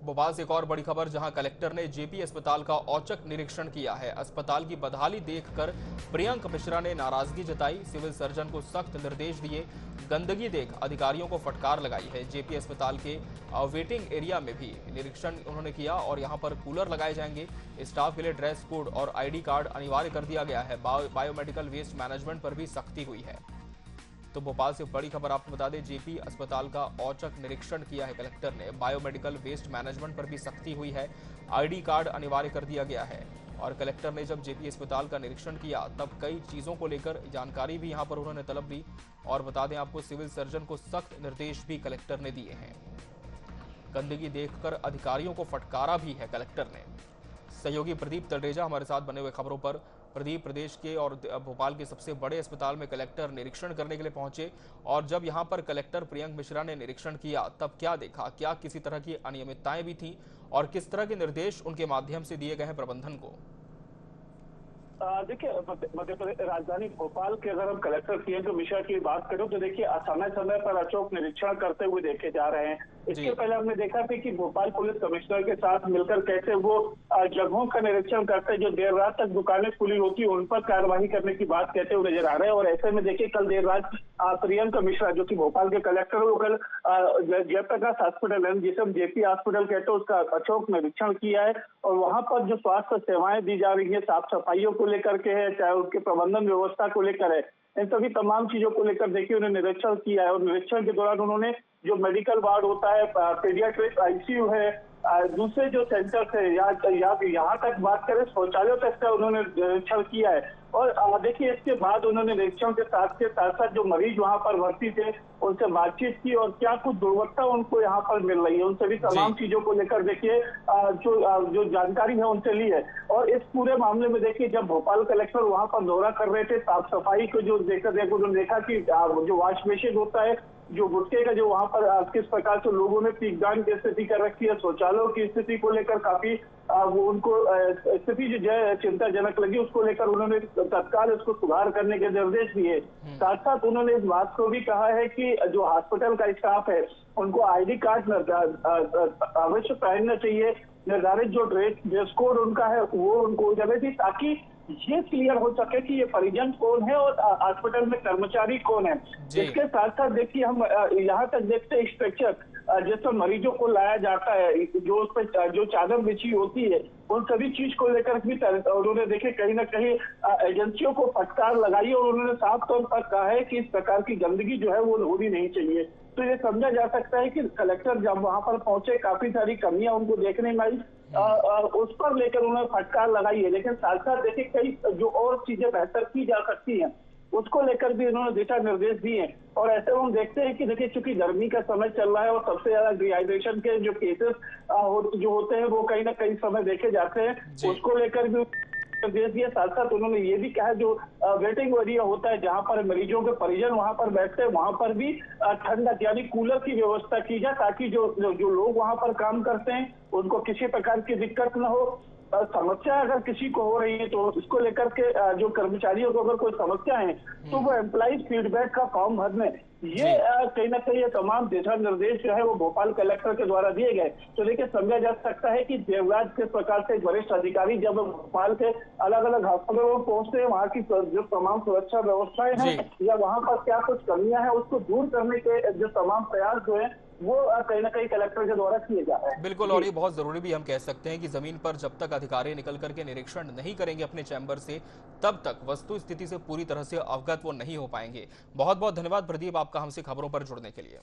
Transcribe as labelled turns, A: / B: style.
A: भोपाल से एक और बड़ी खबर, जहां कलेक्टर ने जेपी अस्पताल का औचक निरीक्षण किया है। अस्पताल की बदहाली देखकर प्रियंक मिश्रा ने नाराजगी जताई, सिविल सर्जन को सख्त निर्देश दिए। गंदगी देख अधिकारियों को फटकार लगाई है। जेपी अस्पताल के वेटिंग एरिया में भी निरीक्षण उन्होंने किया और यहां पर कूलर लगाए जाएंगे। स्टाफ के लिए ड्रेस कोड और आईडी कार्ड अनिवार्य कर दिया गया है। बायोमेडिकल वेस्ट मैनेजमेंट पर भी सख्ती हुई है। तो भोपाल से बड़ी खबर आपको बता दें, जेपी अस्पताल का औचक निरीक्षण किया है कलेक्टर ने। बायोमेडिकल वेस्ट मैनेजमेंट पर भी सख्ती हुई है। आईडी कार्ड अनिवार्य कर दिया गया है। और कलेक्टर ने जब जेपी अस्पताल का निरीक्षण किया तब कई चीजों को लेकर जानकारी भी यहां पर उन्होंने तलब ली। और बता दें आपको, सिविल सर्जन को सख्त निर्देश भी कलेक्टर ने दिए हैं। गंदगी देखकर अधिकारियों को फटकारा भी है कलेक्टर ने। सहयोगी प्रदीप तलरेजा हमारे साथ बने हुए खबरों पर। प्रदीप, प्रदेश के और भोपाल के सबसे बड़े अस्पताल में कलेक्टर निरीक्षण करने के लिए पहुंचे, और जब यहां पर कलेक्टर प्रियंक मिश्रा ने निरीक्षण किया तब क्या देखा? क्या किसी तरह की अनियमितताएं भी थी और किस तरह के निर्देश उनके माध्यम से दिए गए हैं प्रबंधन को?
B: देखिए, मध्य प्रदेश राजधानी भोपाल के अगर हम कलेक्टर प्रियंक मिश्रा की बात करें तो देखिए, समय समय पर अचूक निरीक्षण करते हुए देखे जा रहे हैं। इसके पहले हमने देखा था कि भोपाल पुलिस कमिश्नर के साथ मिलकर कैसे वो जगहों का निरीक्षण करते, जो देर रात तक दुकानें खुली होती उन पर कार्रवाई करने की बात कहते हुए नजर आ रहे हैं। और ऐसे में देखिए, कल देर रात प्रियंक मिश्रा, जो कि भोपाल के कलेक्टर, वो कल जयप्रकाश हॉस्पिटल है, जिसे हम जेपी हॉस्पिटल कहते हैं, उसका अचूक निरीक्षण किया है। और वहां पर जो स्वास्थ्य सेवाएं दी जा रही है, साफ सफाइयों को लेकर के है, चाहे उनके प्रबंधन व्यवस्था को लेकर है, इन सभी तमाम चीजों को लेकर देखिए उन्होंने निरीक्षण किया है। और निरीक्षण के दौरान उन्होंने जो मेडिकल वार्ड होता है, पीडियाट्रिक आईसीयू है, दूसरे जो सेंटर्स है, यहाँ तक बात करें शौचालयों तक का उन्होंने निरीक्षण किया है। और देखिए, इसके बाद उन्होंने निरीक्षण के साथ साथ जो मरीज वहां पर भर्ती थे उनसे बातचीत की और क्या कुछ गुणवत्ता उनको यहाँ पर मिल रही है, उन सभी तमाम चीजों को लेकर देखिए जो जानकारी है उनसे ली है। और इस पूरे मामले में देखिए, जब भोपाल कलेक्टर वहां पर दौरा कर रहे थे, साफ सफाई को जो उन्होंने देखा कि जो वॉश बेसिन होता है, जो गुटके का जो वहां पर किस प्रकार से लोगों ने पीकदान की स्थिति कर रखी है, शौचालयों की स्थिति को लेकर काफी वो उनको स्थिति जो है चिंताजनक लगी, उसको लेकर उन्होंने तत्काल इसको सुधार करने के निर्देश दिए। साथ साथ उन्होंने इस बात को भी कहा है कि जो हॉस्पिटल का स्टाफ है उनको आईडी कार्ड अवश्य पहनना चाहिए। निर्धारित जो ड्रेस कोड उनका है वो उनको जगह थी, ताकि ये क्लियर हो सके कि ये परिजन कौन है और हॉस्पिटल में कर्मचारी कौन है। इसके साथ साथ देखिए, हम यहाँ तक देखते हैं स्ट्रक्चर जिस पर मरीजों को लाया जाता है, जो उस पर जो चादर बिछी होती है, उन सभी चीज को लेकर भी उन्होंने देखे कहीं ना कहीं एजेंसियों को फटकार लगाई और उन्होंने साफ तौर पर कहा है कि इस प्रकार की गंदगी जो है वो होनी नहीं चाहिए। तो ये समझा जा सकता है कि कलेक्टर जब वहां पर पहुंचे, काफी सारी कमियां उनको देखने में आई, उस पर लेकर उन्होंने फटकार लगाई है। लेकिन साथ साथ देखिए, कई जो और चीजें बेहतर की जा सकती हैं उसको लेकर भी उन्होंने दिशा निर्देश दिए हैं। और ऐसे हम देखते हैं कि देखिए, चूंकि गर्मी का समय चल रहा है और सबसे ज्यादा डिहाइड्रेशन के जो केसेस जो होते हैं वो कहीं ना कहीं समय देखे जाते हैं, उसको लेकर भी निर्देश दिए। साथ साथ उन्होंने ये भी कहा, जो वेटिंग एरिया होता है जहां पर मरीजों के परिजन वहां पर बैठते हैं, वहां पर भी ठंडक यानी कूलर की व्यवस्था की जाए, ताकि जो लोग वहां पर काम करते हैं उनको किसी प्रकार की दिक्कत न हो। समस्या अगर किसी को हो रही है तो इसको लेकर के जो कर्मचारियों को अगर कोई समस्या है तो वो एम्प्लॉइज फीडबैक का फॉर्म भरने, ये कहीं ना कहीं ये तमाम दिशा निर्देश जो है वो भोपाल कलेक्टर के द्वारा दिए गए। तो देखिए, समझा जा सकता है कि देवराज किस प्रकार से वरिष्ठ अधिकारी जब भोपाल के अलग अलग अस्पतालों में पहुंचते हैं, वहाँ की जो तमाम सुरक्षा व्यवस्थाएं हैं या वहाँ पर क्या कुछ कमियां हैं उसको दूर करने के जो तमाम प्रयास जो है वो कहीं ना कहीं कलेक्टर के द्वारा किए जा रहे हैं।
A: बिल्कुल, और ये बहुत जरूरी भी हम कह सकते हैं कि जमीन पर जब तक अधिकारी निकल करके निरीक्षण नहीं करेंगे अपने चैम्बर से, तब तक वस्तु स्थिति से पूरी तरह से अवगत वो नहीं हो पाएंगे। बहुत बहुत धन्यवाद प्रदीप, आपका हमसे खबरों पर जुड़ने के लिए।